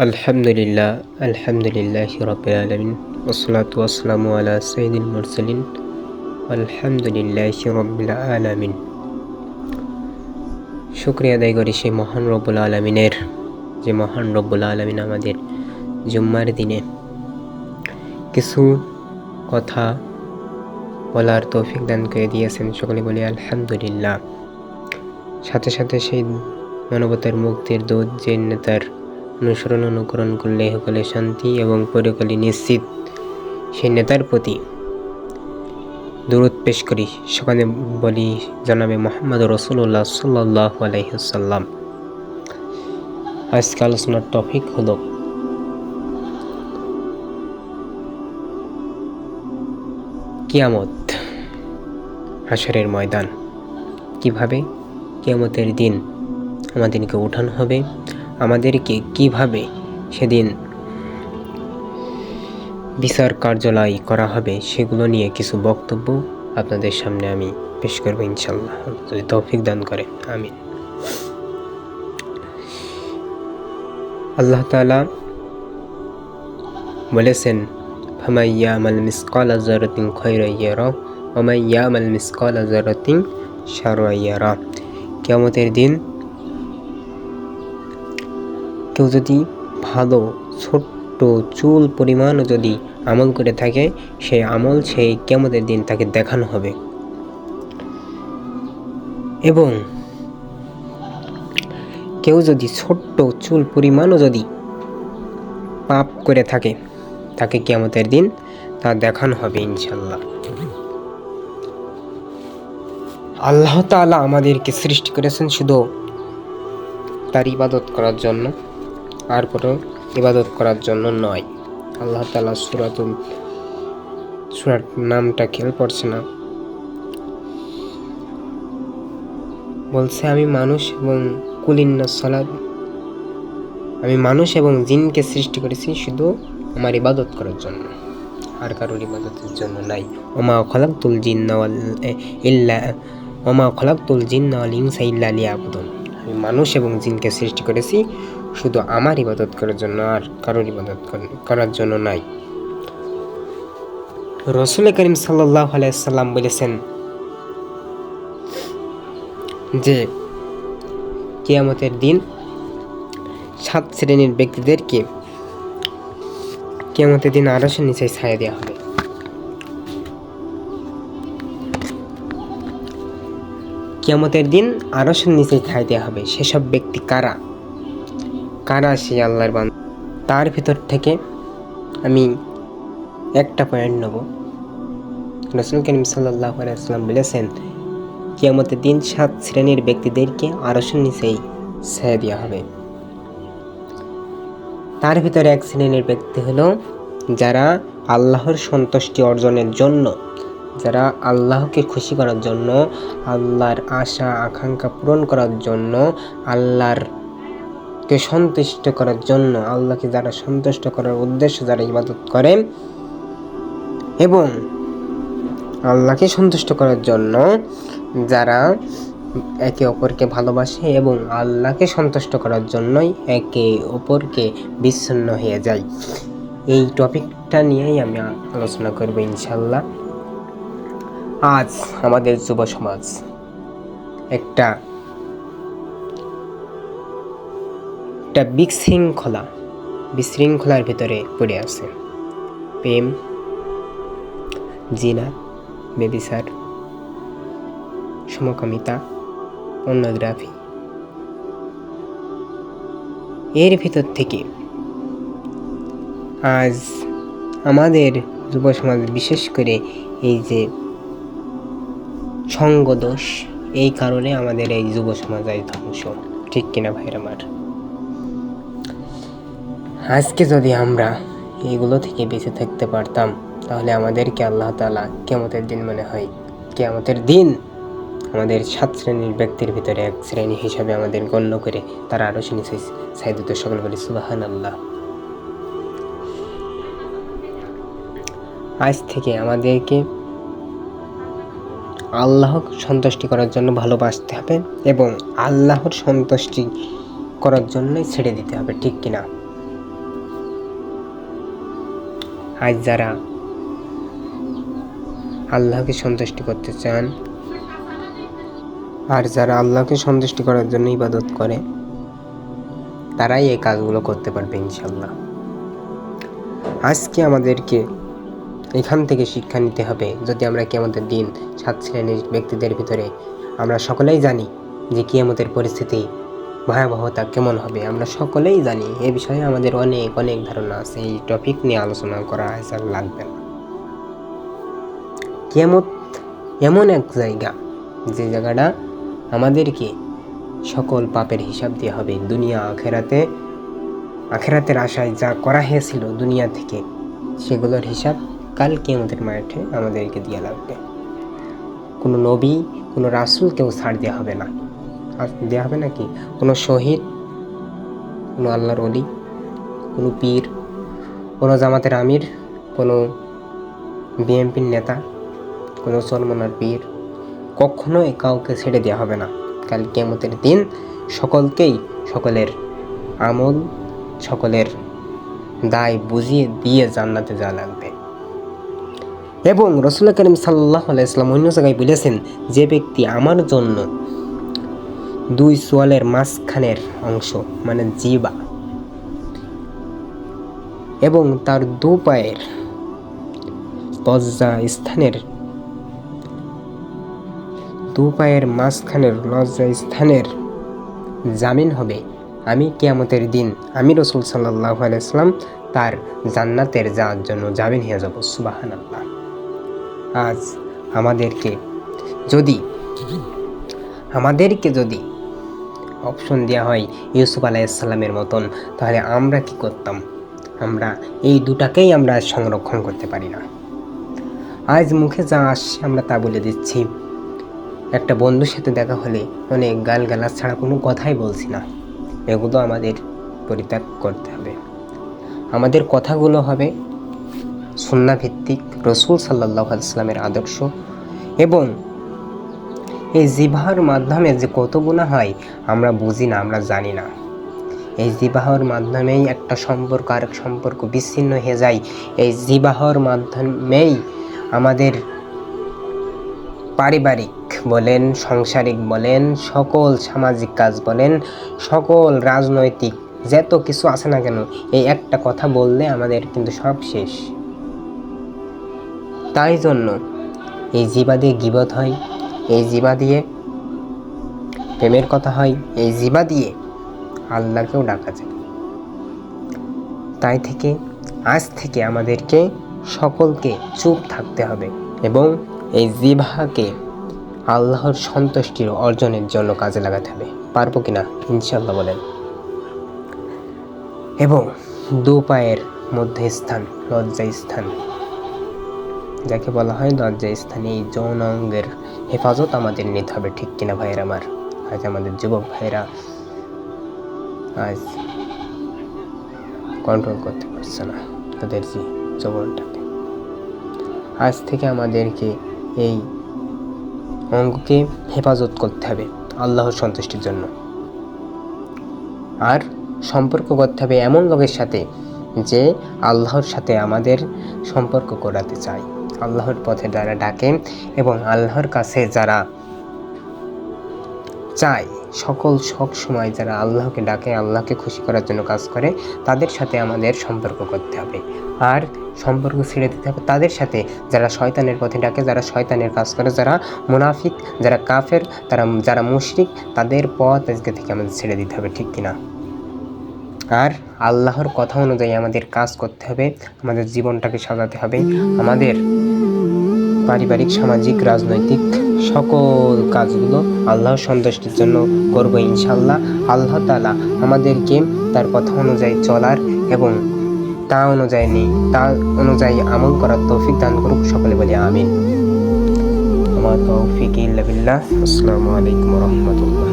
আলহামদুলিল্লাহ আলহামদুলিল্লাহি রাব্বিল আলামিন ওয়াসসালাতু ওয়াসসালামু আলা সাইয়্যিদিল মুরসালিন আলহামদুলিল্লাহি রাব্বিল আলামিন। শুকরিয়া আদায় করি সেই মহান রব্বুল আলামিনের, যে মহান রব্বুল আলামিন আমাদের জুম্মার দিনে কিছু কথা বলার তৌফিক দান করে দিয়েছেন। সকলে বলি আলহামদুলিল্লাহ। সাথে সাথে সেই মানবতার মুক্তির দূত, যে নেতার অনুসরণ অনুকরণ করলে সকলে শান্তি এবং পরকালে নিশ্চিত, সেই নেতার প্রতি দুরূদ পেশ করি। সেখানে বলি জনাবে মুহাম্মদ রাসূলুল্লাহ সাল্লাল্লাহু আলাইহি ওয়াসাল্লাম। আজকে আলোচনার টপিক হলো কিয়ামত, হাশরের ময়দান। কিভাবে কিয়ামতের দিন আমাদেরকে উঠানো হবে, আমাদেরকে কিভাবে সেদিন বিচার কার্যালয় করা হবে, সেগুলো নিয়ে কিছু বক্তব্য আপনাদের সামনে আমি পেশ করবো ইনশাআল্লাহ, যদি তৌফিক দান করে, আমিন। আল্লাহ তাআলা বলেছেন, ফামান ইয়ামাল মিসকালা যারাতিন খায়রান ইয়ারা ওয়া মান ইয়ামাল মিসকালা যারাতিন শাররান ইয়ারা। কিয়ামতের দিন কেউ যদি ভালো ছোট্ট চুল পরিমাণও যদি আমল করে থাকে, সেই আমল সেই কিয়ামতের দিন তাকে দেখানো হবে। এবং কেউ যদি ছোট্ট চুল পরিমাণও যদি পাপ করে থাকে, তাকে কিয়ামতের দিন তা দেখানো হবে ইনশাআল্লাহ। আল্লাহ তাআলা আমাদেরকে সৃষ্টি করেছেন শুধু তার ইবাদত করার জন্য, আর কোনো ইবাদত করার জন্য নয়। আল্লাহ তাআলা সূরার নামটা খেয়াল পড়ছে না, বলছে আমি মানুষ এবং জিনকে সৃষ্টি করেছি শুধু আমার ইবাদত করার জন্য, আর কারোর ইবাদতের জন্য নাই। ওমা খালাকতুল জিন্না ওয়াল ইনসা ইল্লা লিয়াবুদুন। আমি মানুষ এবং জিনকে সৃষ্টি করেছি শুধু আমার ইবাদত করার জন্য, আর কারোর ইবাদত করার জন্য নাই। রাসূল করিম সাল্লাল্লাহু আলাইহি ওয়াসাল্লাম বলেছেন যে কিয়ামতের দিন 7 শ্রেণীর ব্যক্তিদেরকে কিয়ামতের দিন আরশের নিচে ছায়া দেওয়া হবে। কিয়ামতের দিন আরশের নিচে ছায়া দেওয়া হবে। সেসব ব্যক্তি কারা? সেই আল্লাহর বান্দা। তার ভিতর থেকে আমি একটা পয়েন্ট নেব। রাসূল করিম সাল্লাল্লাহু আলাইহি ওয়াসাল্লাম বলেছেন, কিয়ামতের দিন 7 শ্রেণীর ব্যক্তিদেরকে আরশের নিচেই ছায়া দেওয়া হবে। তার ভিতরে এক শ্রেণীর ব্যক্তি হলো যারা আল্লাহর সন্তুষ্টি অর্জনের জন্য, যারা আল্লাহকে খুশি করার জন্য, আল্লাহর আশা আকাঙ্ক্ষা পূরণ করার জন্য, আল্লাহকে সন্তুষ্ট করার জন্য, আল্লাহকে যারা সন্তুষ্ট করার উদ্দেশ্যে যারা ইবাদত করে এবং আল্লাহকে সন্তুষ্ট করার জন্য যারা একে অপরকে ভালোবাসে এবং আল্লাহকে সন্তুষ্ট করার জন্যই একে অপরকে বিচ্ছিন্ন হয়ে যায়। এই টপিকটা নিয়েই আমি আলোচনা করব ইনশাআল্লাহ। আজ আমাদের যুব সমাজ একটা বিশৃঙ্খলার ভিতরে পড়ে আছে। প্রেম, জিনা, ব্যভিচার, সমকামিতা, পর্নোগ্রাফি, এর ভিতর থেকে আজ আমাদের যুব সমাজ, বিশেষ করে এই যে সঙ্গদোষ, এই কারণে আমাদের এই যুব সমাজ আজ ধ্বংস। ঠিক কিনা ভাইরা আমার? আজকে যদি আমরা এইগুলো থেকে বেঁচে থাকতে পারতাম, তাহলে আমাদেরকে আল্লাহ তাআলা কিয়ামতের দিন মনে হয় কিয়ামতের দিন আমাদের 7 শ্রেণীর ব্যক্তির ভিতরে এক শ্রেণী হিসাবে আমাদের গণ্য করে তারা আরশের নিচে ছায়া দিত। সকল বলি সুবহানাল্লাহ। আজ থেকে আমাদেরকে আল্লাহর সন্তুষ্টি করার জন্য ভালোবাসতে হবে এবং আল্লাহর সন্তুষ্টি করার জন্যই ছেড়ে দিতে হবে। ঠিক কিনা? আজ যারা আল্লাহকে সন্তুষ্টি করতে চান আর যারা আল্লাহকে সন্তুষ্টি করার জন্য ইবাদত করে তারাই এই কাজগুলো করতে পারবে ইনশাল্লাহ। আজকে আমাদেরকে এখান থেকে শিক্ষা নিতে হবে। যদি আমরা কিয়ামতের দিন 7 শ্রেণীর ব্যক্তিদের ভিতরে আমরা সকলেই জানি যে কিয়ামতের পরিস্থিতি ভয়াবহতা কেমন হবে, আমরা সকলেই জানি। এ বিষয়ে আমাদের অনেক অনেক ধারণা আছে। এই টপিক নিয়ে আলোচনা করা আর লাগবে না। কিয়ামত এমন এক জায়গা যে জায়গাটা আমাদেরকে সকল পাপের হিসাব দিয়ে হবে। দুনিয়া আখেরাতের আশায় যা করা হয়েছিল দুনিয়া থেকে, সেগুলোর হিসাব কাল কিয়ামতের মাঠে আমাদেরকে দিয়ে লাগবে। কোনো নবী, কোনো রাসূল কেউ ছাড় দেওয়া হবে না। দেওয়া হবে নাকি? কোনো শহীদ, কোনো আল্লাহর ওলি, কোনো পীর, কোনো জামাতের আমির, কোনো বিএনপির নেতা, কোনো চরমনার পীর, কখনোই কাউকে ছেড়ে দেওয়া হবে না। কাল কিয়ামতের দিন সকলকেই সকলের আমল, সকলের দায় বুঝিয়ে দিয়ে জান্নাতে যাওয়া লাগবে। এবং রাসূল কারীম সাল্লাল্লাহু আলাইহি ওয়াসাল্লাম অন্য জায়গায় বলেছেন, যে ব্যক্তি আমার জন্য 2 চোয়ালের মাঝখানের অংশ মানে জিহ্বা এবং তার 2 পায়ের লজ্জা স্থানের জামিন হবে, আমি কিয়ামতের দিন আমি রাসূল সাল্লাল্লাহু আলাইহি ওয়াসাল্লাম তার জান্নাতের যাওয়ার জন্য জামিন হয়ে যাব। সুবহানাল্লাহ। আজ আমাদেরকে যদি অপশন দেওয়া হয় ইউসুফ আলাইহিস সালামের মতন, তাহলে আমরা কি করতাম? আমরা এই দুটাকেই আমরা সংরক্ষণ করতে পারি না। আজ মুখে যা আসছে আমরা তা বলে দিচ্ছি। একটা বন্ধুর সাথে দেখা হলে অনেক গালগালাজ ছাড়া কোনো কথাই বলছি না। এগুলো আমাদের পরিত্যাগ করতে হবে। আমাদের কথাগুলো হবে সুন্নাহ ভিত্তিক, রাসূল সাল্লাল্লাহু আলাইহি ওয়াসাল্লামের আদর্শ। এবং এই জিহ্বার মাধ্যমে যে কত গুনাহ হয় আমরা বুঝি না, আমরা জানি না। এই জিহ্বার মাধ্যমেই একটা সম্পর্ক আরেক সম্পর্ক বিচ্ছিন্ন হয়ে যায়। এই জিহ্বার মাধ্যমেই আমাদের পারিবারিক বলেন, সাংসারিক বলেন, সকল সামাজিক কাজ বলেন, সকল রাজনৈতিক যত কিছু আছে না কেন, এই একটা কথা বললে আমাদের কিন্তু সব শেষ। তাই জন্য এই জিহ্বা দিয়ে গীবত হয়, এই জিহ্বা দিয়ে প্রেমের কথা হয়, এই জিহ্বা দিয়ে আল্লাহকেও ডাকা যায়। তাই থেকে আজ থেকে আমাদেরকে সকলকে চুপ থাকতে হবে এবং এই জিহ্বাকে আল্লাহর সন্তুষ্টির অর্জনের জন্য কাজে লাগাতে হবে। পারবো কিনা? ইনশাআল্লাহ বলেন। এবং 2 পায়ের মধ্যে স্থান, লজ্জা স্থান, যাকে বলা হয় লজ্জা স্থান, এই যৌন অঙ্গের হেফাজত আমাদের নিতে হবে। ঠিক কিনা ভাইয়ের আমার? আজ আমাদের যুবক ভাইয়েরা আজ কন্ট্রোল করতে পারছে না তাদের যৌবনটাকে। আজ থেকে আমাদেরকে এই অঙ্গকে হেফাজত করতে হবে আল্লাহর সন্তুষ্টির জন্য। আর সম্পর্ক করতে হবে এমন লোকের সাথে যে আল্লাহর সাথে আমাদের সম্পর্ক করাতে চায়, আল্লাহর পথে যারা ডাকে এবং আল্লাহর কাছে যারা চায়, সব সময় যারা আল্লাহকে ডাকে, আল্লাহকে খুশি করার জন্য কাজ করে, তাদের সাথে আমাদের সম্পর্ক করতে হবে। আর সম্পর্ক ছেড়ে দিতে হবে তাদের সাথে যারা শয়তানের পথে ডাকে, যারা শয়তানের কাজ করে, যারা মুনাফিক, যারা কাফের, যারা মুশরিক, তাদের পথ আজকে থেকে আমাদের ছেড়ে দিতে হবে। ঠিক কিনা? আর আল্লাহর কথা অনুযায়ী আমাদের কাজ করতে হবে, আমাদের জীবনটাকে সাজাতে হবে। আমাদের পারিবারিক, সামাজিক, রাজনৈতিক সকল কাজগুলো আল্লাহর সন্তুষ্টির জন্য করব ইনশাআল্লাহ। আল্লাহ তাআলা আমাদেরকে তার কথা অনুযায়ী চলার এবং তা অনুযায়ী আমল করার তৌফিক দান করুক। সকলে বলি আমিন। আমার তৌফিক ইল্লা বিল্লাহ। আসসালামু আলাইকুম ওয়া রাহমাতুল্লাহ।